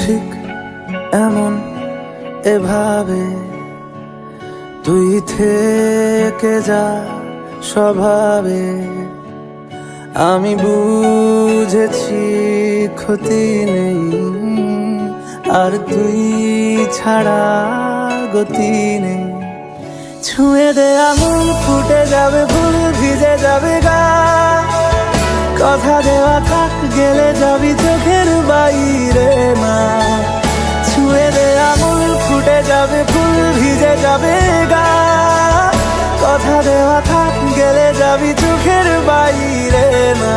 ঠিক এমন এভাবে তুই থেকে যা স্বভাবে। আমি বুঝেছি ক্ষতি নেই, আর তুই ছাড়া গতি নেই। ছুঁয়ে দে আঙুল, ফুটে যাবে ফুল, ভিজে যাবে গা। কথা দেওয়া থাক, গেলে যাবি চোখের বাইরে না। ছুঁয়ে দে আঙুল, ফুটে যাবে ফুল, ভিজে যাবে গা। কথা দেওয়া থাক, গেলে যাবি চোখের বাইরে না।